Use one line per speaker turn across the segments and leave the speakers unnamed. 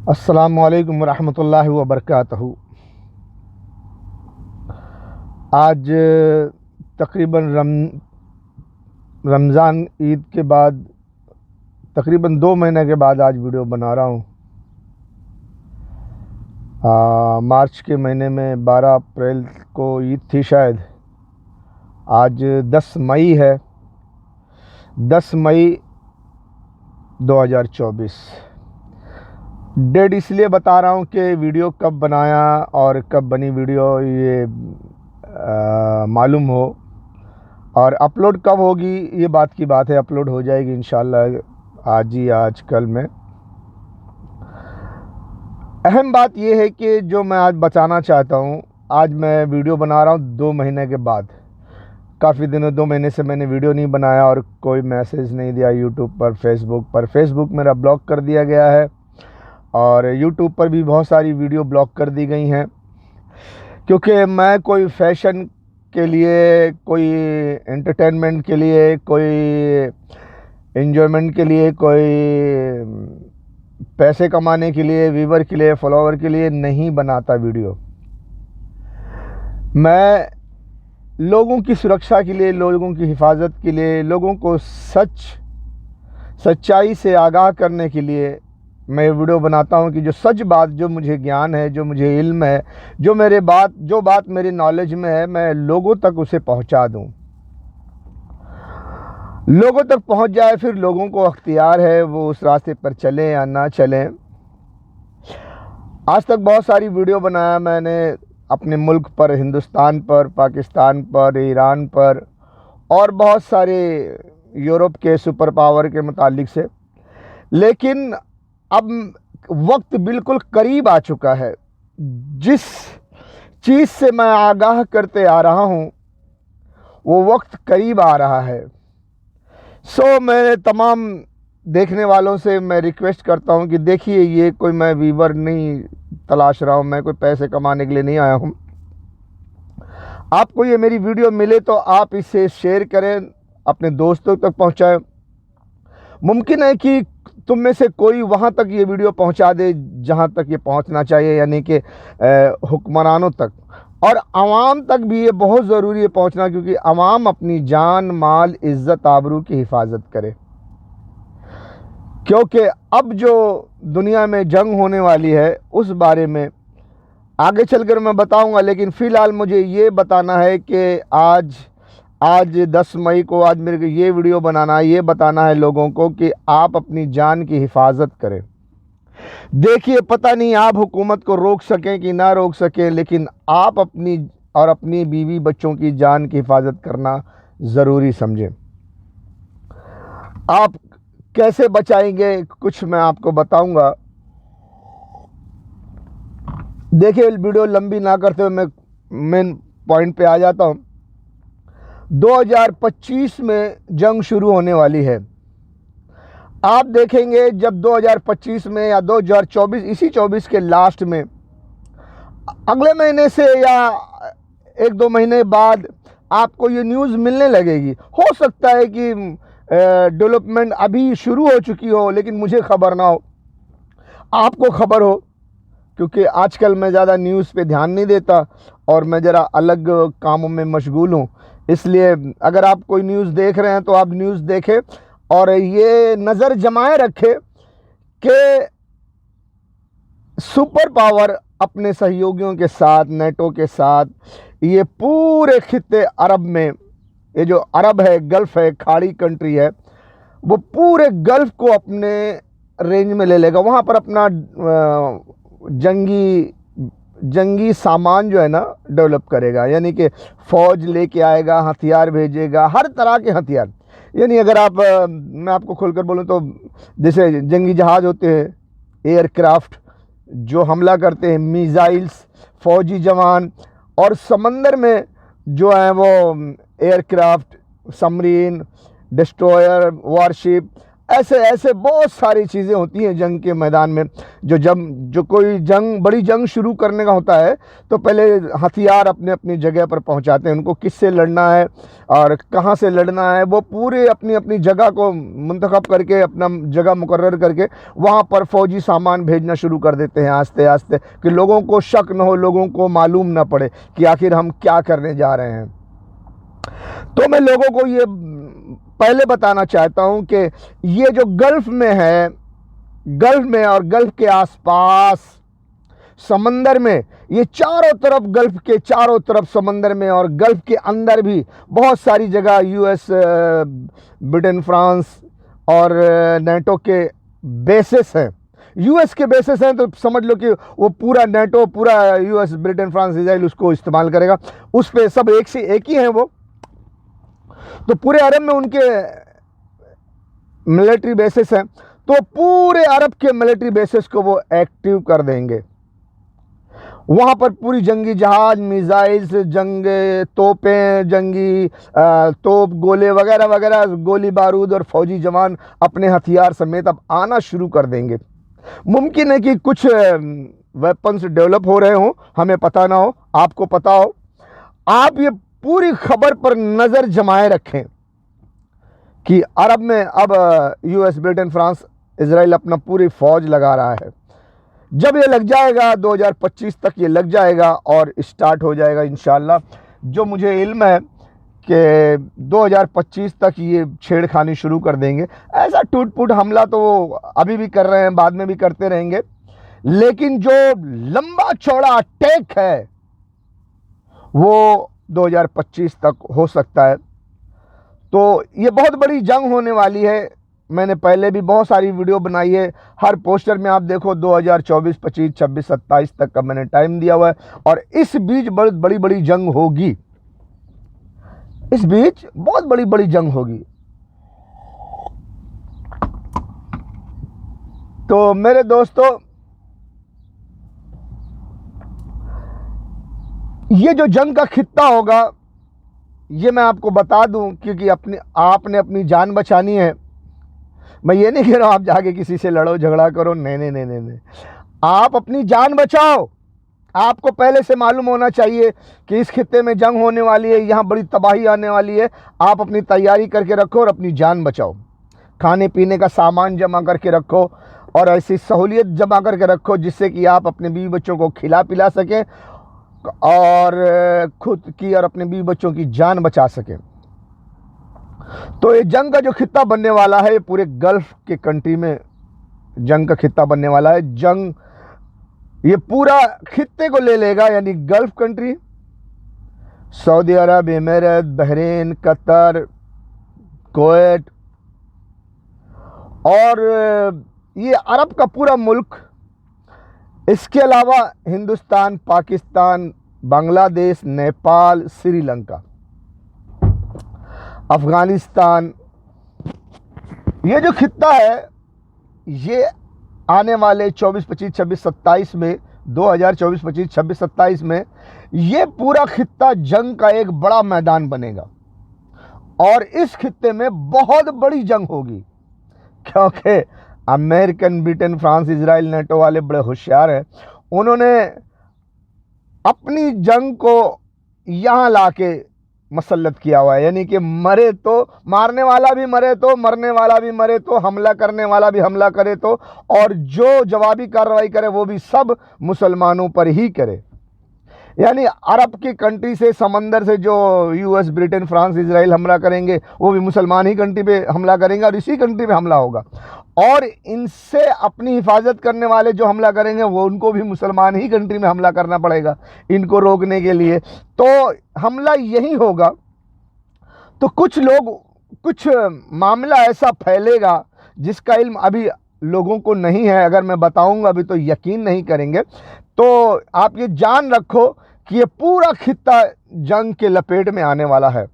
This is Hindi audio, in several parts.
अस्सलामुअलैकुम वरहमतुल्लाहि वबरकातुहू। आज तकरीबन रमज़ान ईद के बाद तकरीबन 2 महीने के बाद आज वीडियो बना रहा हूँ। मार्च के महीने में 12 अप्रैल को ईद थी शायद। आज 10 मई है, 10 मई 2024। डेट इसलिए बता रहा हूँ कि वीडियो कब बनाया और कब बनी वीडियो ये मालूम हो, और अपलोड कब होगी ये बात की बात है। अपलोड हो जाएगी इंशाल्लाह आज ही, आज कल में। अहम बात ये है कि जो मैं आज बताना चाहता हूँ, आज मैं वीडियो बना रहा हूँ 2 महीने के बाद। काफ़ी दिनों 2 महीने से मैंने वीडियो नहीं बनाया और कोई मैसेज नहीं दिया यूट्यूब पर, फेसबुक पर। फेसबुक मेरा ब्लॉक कर दिया गया है और यूट्यूब पर भी बहुत सारी वीडियो ब्लॉक कर दी गई हैं, क्योंकि मैं कोई फैशन के लिए, कोई एंटरटेनमेंट के लिए, कोई एंजॉयमेंट के लिए, कोई पैसे कमाने के लिए, व्यूवर के लिए, फॉलोवर के लिए नहीं बनाता वीडियो। मैं लोगों की सुरक्षा के लिए, लोगों की हिफाजत के लिए, लोगों को सच्चाई से आगाह करने के लिए मैं वीडियो बनाता हूं कि जो सच बात, जो मुझे ज्ञान है, जो मुझे इल्म है, जो बात मेरे नॉलेज में है, मैं लोगों तक उसे पहुंचा दूं। लोगों तक पहुंच जाए, फिर लोगों को अख्तियार है वो उस रास्ते पर चलें या ना चलें। आज तक बहुत सारी वीडियो बनाया मैंने अपने मुल्क पर, हिंदुस्तान पर, पाकिस्तान पर, ईरान पर और बहुत सारे यूरोप के सुपर पावर के मुतालिक से। लेकिन अब वक्त बिल्कुल करीब आ चुका है। जिस चीज़ से मैं आगाह करते आ रहा हूँ वो वक्त करीब आ रहा है। मैं तमाम देखने वालों से मैं रिक्वेस्ट करता हूँ कि देखिए, ये कोई मैं व्यूवर नहीं तलाश रहा हूँ, मैं कोई पैसे कमाने के लिए नहीं आया हूँ। आपको ये मेरी वीडियो मिले तो आप इसे शेयर करें, अपने दोस्तों तक पहुँचाएं। मुमकिन है कि तुम में से कोई वहाँ तक ये वीडियो पहुँचा दे जहाँ तक ये पहुँचना चाहिए, यानी कि हुक्मरानों तक और आवाम तक भी ये बहुत ज़रूरी है पहुँचना, क्योंकि आवाम अपनी जान, माल, इज़्ज़त, आबरू की हिफाजत करे। क्योंकि अब जो दुनिया में जंग होने वाली है उस बारे में आगे चलकर मैं बताऊंगा, लेकिन फ़िलहाल मुझे ये बताना है कि आज 10 मई को आज मेरे को ये वीडियो बनाना है, ये बताना है लोगों को कि आप अपनी जान की हिफाजत करें। देखिए, पता नहीं आप हुकूमत को रोक सकें कि ना रोक सकें, लेकिन आप अपनी और अपनी बीवी बच्चों की जान की हिफाजत करना ज़रूरी समझें। आप कैसे बचाएंगे कुछ मैं आपको बताऊंगा। देखिए, वीडियो लंबी ना करते हुए मैं मेन पॉइंट पे आ जाता हूं। 2025 में जंग शुरू होने वाली है। आप देखेंगे जब 2025 में या 2024, इसी 24 के लास्ट में, अगले महीने से या 1-2 महीने बाद आपको ये न्यूज़ मिलने लगेगी। हो सकता है कि डेवलपमेंट अभी शुरू हो चुकी हो, लेकिन मुझे खबर ना हो, आपको खबर हो, क्योंकि आजकल मैं ज़्यादा न्यूज़ पे ध्यान नहीं देता और मैं ज़रा अलग कामों में मशगूल हूँ। इसलिए अगर आप कोई न्यूज़ देख रहे हैं तो आप न्यूज़ देखें और ये नज़र जमाए रखें कि सुपर पावर अपने सहयोगियों के साथ, नेटो के साथ, ये पूरे खित्ते अरब में, ये जो अरब है, गल्फ़ है, खाड़ी कंट्री है, वो पूरे गल्फ़ को अपने रेंज में ले लेगा। वहाँ पर अपना जंगी सामान जो है ना डेवलप करेगा, यानी कि फ़ौज लेके आएगा, हथियार भेजेगा, हर तरह के हथियार। यानी अगर आप मैं आपको खोलकर बोलूँ तो जैसे जंगी जहाज़ होते हैं, एयरक्राफ्ट जो हमला करते हैं, मिसाइल्स, फ़ौजी जवान, और समंदर में जो है वो एयरक्राफ्ट, सबमरीन, डिस्ट्रॉयर, वारशिप, ऐसे ऐसे बहुत सारी चीज़ें होती हैं जंग के मैदान में। जो कोई बड़ी जंग शुरू करने का होता है तो पहले हथियार अपने अपनी जगह पर पहुंचाते हैं, उनको किससे लड़ना है और कहां से लड़ना है, वो पूरे अपनी अपनी जगह को मुंतखब करके, अपना जगह मुकर्रर करके वहां पर फौजी सामान भेजना शुरू कर देते हैं आस्ते आस्ते, कि लोगों को शक न हो, लोगों को मालूम ना पड़े कि आखिर हम क्या करने जा रहे हैं। तो मैं लोगों को ये पहले बताना चाहता हूं कि ये जो गल्फ में है, गल्फ में और गल्फ के आसपास समंदर में, ये चारों तरफ, गल्फ के चारों तरफ समंदर में और गल्फ के अंदर भी बहुत सारी जगह यूएस, ब्रिटेन, फ्रांस और नेटो के बेसिस हैं। यूएस के बेसिस हैं तो समझ लो कि वो पूरा नेटो, पूरा यूएस, ब्रिटेन, फ्रांस, इजराइल उसको इस्तेमाल करेगा। उस पे सब एक से एक ही हैं वो। तो पूरे अरब में उनके मिलिट्री बेसिस हैं, तो पूरे अरब के मिलिट्री बेसिस को वो एक्टिव कर देंगे। वहां पर पूरी जंगी जहाज, मिसाइल्स, जंग तोपें, जंगी तोप, गोले वगैरह वगैरह, गोली बारूद और फौजी जवान अपने हथियार समेत अब आना शुरू कर देंगे। मुमकिन है कि कुछ वेपन्स डेवलप हो रहे हों, हमें पता ना हो, आपको पता हो। आप ये पूरी खबर पर नज़र जमाए रखें कि अरब में अब यूएस, ब्रिटेन, फ्रांस, इजराइल अपना पूरी फौज लगा रहा है। जब ये लग जाएगा 2025 तक ये लग जाएगा और स्टार्ट हो जाएगा इंशाल्लाह। जो मुझे इल्म है कि 2025 तक ये छेड़खानी शुरू कर देंगे। ऐसा टूट-फूट हमला तो वो अभी भी कर रहे हैं, बाद में भी करते रहेंगे, लेकिन जो लंबा चौड़ा अटैक है वो 2025 तक हो सकता है। तो ये बहुत बड़ी जंग होने वाली है। मैंने पहले भी बहुत सारी वीडियो बनाई है। हर पोस्टर में आप देखो 2024, 25, 26, 27 तक का मैंने टाइम दिया हुआ है, और इस बीच बहुत बड़ी बड़ी जंग होगी। इस बीच बहुत बड़ी बड़ी जंग होगी। तो मेरे दोस्तों, ये जो जंग का खित्ता होगा, ये मैं आपको बता दूं, क्योंकि आपने अपनी जान बचानी है। मैं ये नहीं कह रहा हूं आप जाके किसी से लड़ो, झगड़ा करो, नहीं नहीं नहीं नहीं। आप अपनी जान बचाओ। आपको पहले से मालूम होना चाहिए कि इस खित्ते में जंग होने वाली है, यहाँ बड़ी तबाही आने वाली है। आप अपनी तैयारी करके रखो और अपनी जान बचाओ। खाने पीने का सामान जमा करके रखो और ऐसी सहूलियत जमा करके रखो जिससे कि आप अपने बीवी बच्चों को खिला पिला सकें और खुद की और अपने बीवी बच्चों की जान बचा सकें। तो ये जंग का जो खित्ता बनने वाला है, ये पूरे गल्फ के कंट्री में जंग का खित्ता बनने वाला है। जंग ये पूरा खित्ते को ले लेगा, यानी गल्फ कंट्री, सऊदी अरब, एमिरेट, बहरीन, कतर, कुवैत और ये अरब का पूरा मुल्क। इसके अलावा हिंदुस्तान, पाकिस्तान, बांग्लादेश, नेपाल, श्रीलंका, अफगानिस्तान, ये जो खित्ता है ये आने वाले 24, 25, 26, 27 में, 2024, 25, 26, 27 में ये पूरा खित्ता जंग का एक बड़ा मैदान बनेगा। और इस खित्ते में बहुत बड़ी जंग होगी, क्योंकि American, Britain, France, Israel, NATO वाले बड़े होशियार हैं। उन्होंने अपनी जंग को यहाँ लाके मसल्लत किया हुआ है, यानी कि मरे तो मारने वाला भी मरे तो, मरने वाला भी मरे तो, हमला करने वाला भी हमला करे तो, और जो जवाबी कार्रवाई करे वो भी सब मुसलमानों पर ही करे। यानी अरब की कंट्री से, समंदर से जो यूएस, ब्रिटेन, फ्रांस, इजराइल हमला करेंगे वो भी मुसलमान ही कंट्री पे हमला करेंगे और इसी कंट्री पे हमला होगा। और इनसे अपनी हिफाजत करने वाले जो हमला करेंगे वो उनको भी मुसलमान ही कंट्री में हमला करना पड़ेगा इनको रोकने के लिए। तो हमला यही होगा। तो कुछ मामला ऐसा फैलेगा जिसका इल्म अभी लोगों को नहीं है। अगर मैं बताऊंगा अभी तो यकीन नहीं करेंगे। तो आप ये जान रखो कि ये पूरा खित्ता जंग के लपेट में आने वाला है।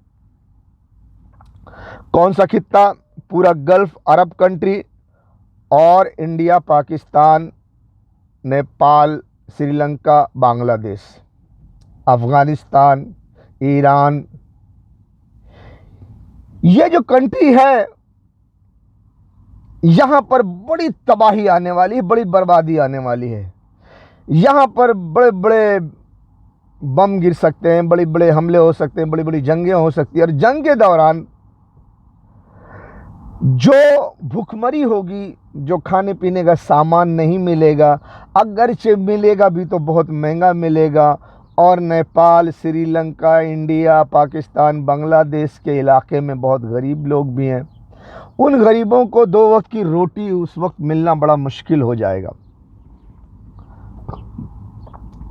कौन सा खित्ता? पूरा गल्फ, अरब कंट्री और इंडिया, पाकिस्तान, नेपाल, श्रीलंका, बांग्लादेश, अफगानिस्तान, ईरान, ये जो कंट्री है यहाँ पर बड़ी तबाही आने वाली है, बड़ी बर्बादी आने वाली है। यहाँ पर बड़े बड़े बम गिर सकते हैं, बड़े बड़े हमले हो सकते हैं, बड़ी बड़ी जंगें हो सकती हैं। और जंग के दौरान जो भूखमरी होगी, जो खाने पीने का सामान नहीं मिलेगा, अगरचे मिलेगा भी तो बहुत महंगा मिलेगा। और नेपाल, श्रीलंका, इंडिया, पाकिस्तान, बांग्लादेश के इलाके में बहुत गरीब लोग भी हैं। उन गरीबों को 2 वक्त की रोटी उस वक्त मिलना बड़ा मुश्किल हो जाएगा,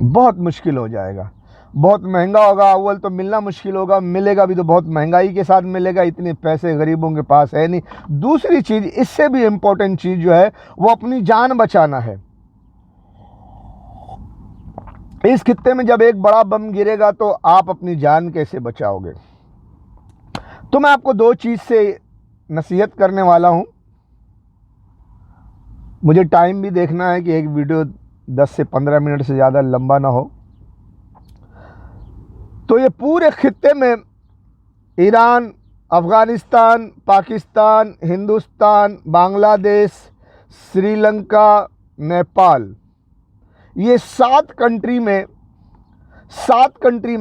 बहुत मुश्किल हो जाएगा। बहुत महंगा होगा, अव्वल तो मिलना मुश्किल होगा, मिलेगा भी तो बहुत महंगाई के साथ मिलेगा, इतने पैसे गरीबों के पास है नहीं। दूसरी चीज़, इससे भी इम्पोर्टेंट चीज़ जो है वो अपनी जान बचाना है। इस खित्ते में जब एक बड़ा बम गिरेगा तो आप अपनी जान कैसे बचाओगे? तो मैं आपको 2 चीज़ से नसीहत करने वाला हूं। मुझे टाइम भी देखना है कि एक वीडियो 10 से 15 मिनट से ज़्यादा लंबा ना हो। तो ये पूरे खित्ते में ईरान, अफ़गानिस्तान, पाकिस्तान, हिंदुस्तान, बांग्लादेश, श्रीलंका, नेपाल, ये 7 कंट्री में 7 कंट्री,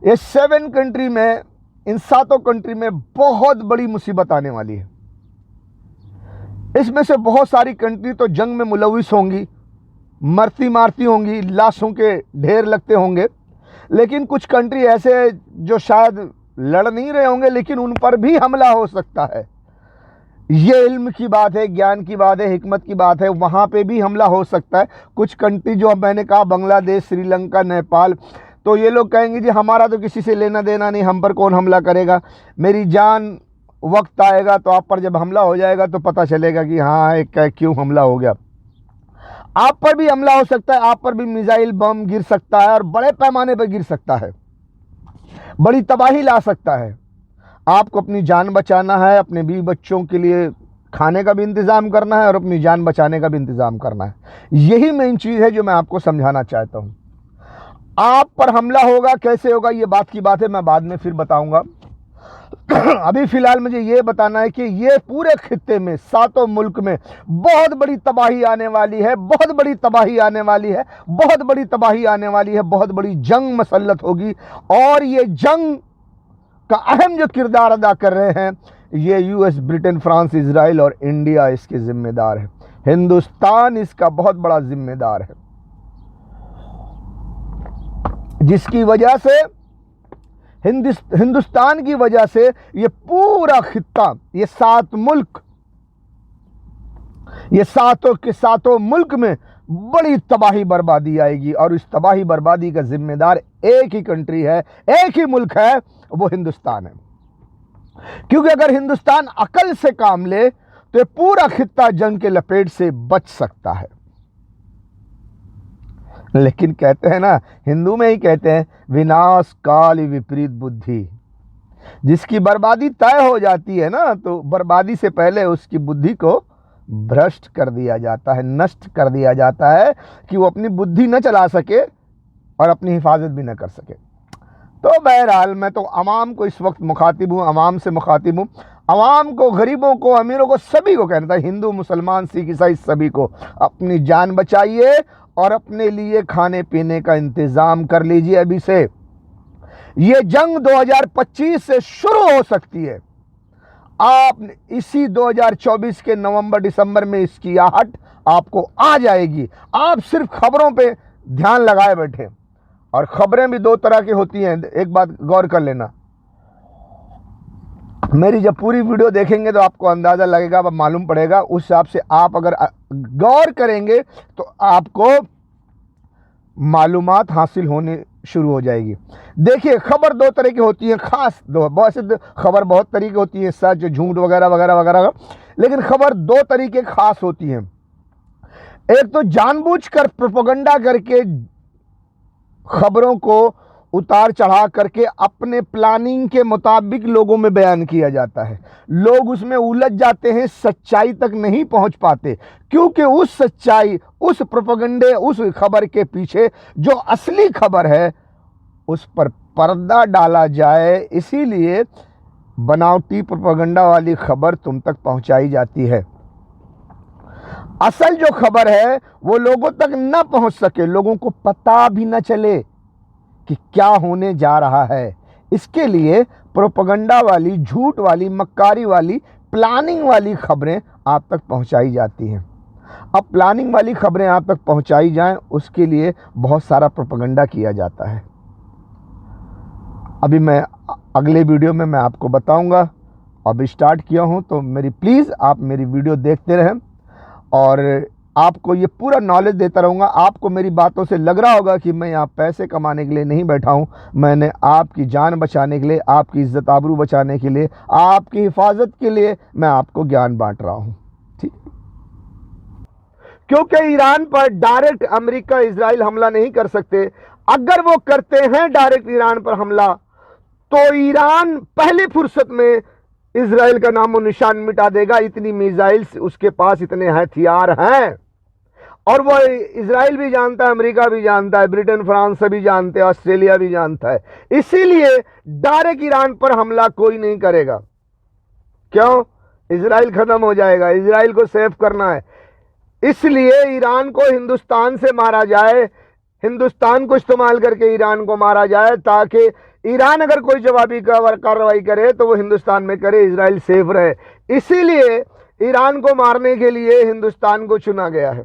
ये 7 कंट्री में, इन 7 कंट्री में बहुत बड़ी मुसीबत आने वाली है। इसमें से बहुत सारी कंट्री तो जंग में मुलविस होंगी, मरती मारती होंगी, लाशों के ढेर लगते होंगे। लेकिन कुछ कंट्री ऐसे जो शायद लड़ नहीं रहे होंगे, लेकिन उन पर भी हमला हो सकता है। ये इल्म की बात है, ज्ञान की बात है, हिकमत की बात है, वहाँ पे भी हमला हो सकता है। कुछ कंट्री जो मैंने कहा, बांग्लादेश, श्रीलंका, नेपाल, तो ये लोग कहेंगे जी हमारा तो किसी से लेना देना नहीं, हम पर कौन हमला करेगा, मेरी जान, वक्त आएगा तो आप पर जब हमला हो जाएगा तो पता चलेगा कि हाँ क्यों हमला हो गया। आप पर भी हमला हो सकता है, आप पर भी मिसाइल बम गिर सकता है और बड़े पैमाने पर गिर सकता है, बड़ी तबाही ला सकता है। आपको अपनी जान बचाना है, अपने बीवी बच्चों के लिए खाने का भी इंतज़ाम करना है और अपनी जान बचाने का भी इंतज़ाम करना है। यही मेन चीज़ है जो मैं आपको समझाना चाहता हूँ। आप पर हमला होगा, कैसे होगा, ये बात की बात है, मैं बाद में फिर बताऊंगा। अभी फ़िलहाल मुझे ये बताना है कि ये पूरे खित्ते में, 7 मुल्क में बहुत बड़ी तबाही आने वाली है, बहुत बड़ी तबाही आने वाली है, बहुत बड़ी तबाही आने वाली है, बहुत बड़ी जंग मसल्लत होगी। और ये जंग का अहम जो किरदार अदा कर रहे हैं, ये यूएस, ब्रिटेन, फ्रांस, इजराइल और इंडिया इसके जिम्मेदार है। हिंदुस्तान इसका बहुत बड़ा जिम्मेदार है, जिसकी वजह से हिंदुस्तान की वजह से ये पूरा खित्ता, ये 7 मुल्क, ये 7 के 7 मुल्क में बड़ी तबाही बर्बादी आएगी। और इस तबाही बर्बादी का जिम्मेदार एक ही कंट्री है, एक ही मुल्क है, वो हिंदुस्तान है। क्योंकि अगर हिंदुस्तान अकल से काम ले तो ये पूरा खित्ता जंग के लपेट से बच सकता है। लेकिन कहते हैं ना, हिंदू में ही कहते हैं, विनाश काल विपरीत बुद्धि। जिसकी बर्बादी तय हो जाती है ना, तो बर्बादी से पहले उसकी बुद्धि को भ्रष्ट कर दिया जाता है, नष्ट कर दिया जाता है, कि वो अपनी बुद्धि न चला सके और अपनी हिफाजत भी न कर सके। तो बहरहाल मैं तो अवाम को इस वक्त मुखातिब हूँ, अवाम से मुखातिब हूँ, अवाम को, गरीबों को, अमीरों को, सभी को कहना था, हिंदू, मुसलमान, सिख, ईसाई, सभी को अपनी जान बचाइए और अपने लिए खाने पीने का इंतज़ाम कर लीजिए अभी से। ये जंग 2025 से शुरू हो सकती है। आप इसी 2024 के नवंबर दिसंबर में इसकी आहट आपको आ जाएगी। आप सिर्फ खबरों पे ध्यान लगाए बैठे, और खबरें भी 2 तरह की होती हैं, एक बात गौर कर लेना। मेरी जब पूरी वीडियो देखेंगे तो आपको अंदाज़ा लगेगा, अब मालूम पड़ेगा। उस हिसाब से आप अगर गौर करेंगे तो आपको मालूमात हासिल होने शुरू हो जाएगी। देखिए, खबर 2 तरह की होती है, खास 2, वैसे खबर बहुत तरीके होती है, सच, झूठ वगैरह वगैरह वगैरह, लेकिन खबर 2 तरीके खास होती हैं। एक तो जानबूझकर प्रोपेगेंडा करके खबरों को उतार चढ़ा करके अपने प्लानिंग के मुताबिक लोगों में बयान किया जाता है। लोग उसमें उलझ जाते हैं, सच्चाई तक नहीं पहुंच पाते, क्योंकि उस सच्चाई, उस प्रोपेगेंडे, उस खबर के पीछे जो असली खबर है उस पर पर्दा डाला जाए। इसीलिए बनावटी प्रोपेगेंडा वाली खबर तुम तक पहुंचाई जाती है। असल जो खबर है वो लोगों तक न पहुंच सके, लोगों को पता भी न चले कि क्या होने जा रहा है। इसके लिए प्रोपेगेंडा वाली, झूठ वाली, मक्कारी वाली, प्लानिंग वाली खबरें आप तक पहुंचाई जाती हैं। अब प्लानिंग वाली खबरें आप तक पहुंचाई जाएं, उसके लिए बहुत सारा प्रोपेगेंडा किया जाता है। अभी मैं अगले वीडियो में मैं आपको बताऊंगा। अभी स्टार्ट किया हूं तो प्लीज़ आप मेरी वीडियो देखते रहें और आपको ये पूरा नॉलेज देता रहूँगा। आपको मेरी बातों से लग रहा होगा कि मैं यहाँ पैसे कमाने के लिए नहीं बैठा हूँ, मैंने आपकी जान बचाने के लिए, आपकी इज्जत आबरू बचाने के लिए, आपकी हिफाजत के लिए मैं आपको ज्ञान बांट रहा हूँ। ठीक, क्योंकि ईरान पर डायरेक्ट अमेरिका, इजराइल हमला नहीं कर सकते। अगर वो करते हैं डायरेक्ट ईरान पर हमला, तो ईरान पहले फुर्सत में इजराइल का नामो निशान मिटा देगा। इतनी मिसाइल्स उसके पास, इतने हथियार हैं, और वो इजराइल भी जानता है, अमेरिका भी जानता है, ब्रिटेन फ्रांस सभी जानते हैं, ऑस्ट्रेलिया भी जानता है। इसीलिए डायरेक्ट ईरान पर हमला कोई नहीं करेगा। क्यों? इजराइल खत्म हो जाएगा, इजराइल को सेव करना है। इसलिए ईरान को हिंदुस्तान से मारा जाए, हिंदुस्तान को इस्तेमाल करके ईरान को मारा जाए, ताकि ईरान अगर कोई जवाबी कार्रवाई करे तो वो हिंदुस्तान में करे, इजराइल सेफ रहे। इसीलिए ईरान को मारने के लिए हिंदुस्तान को चुना गया है।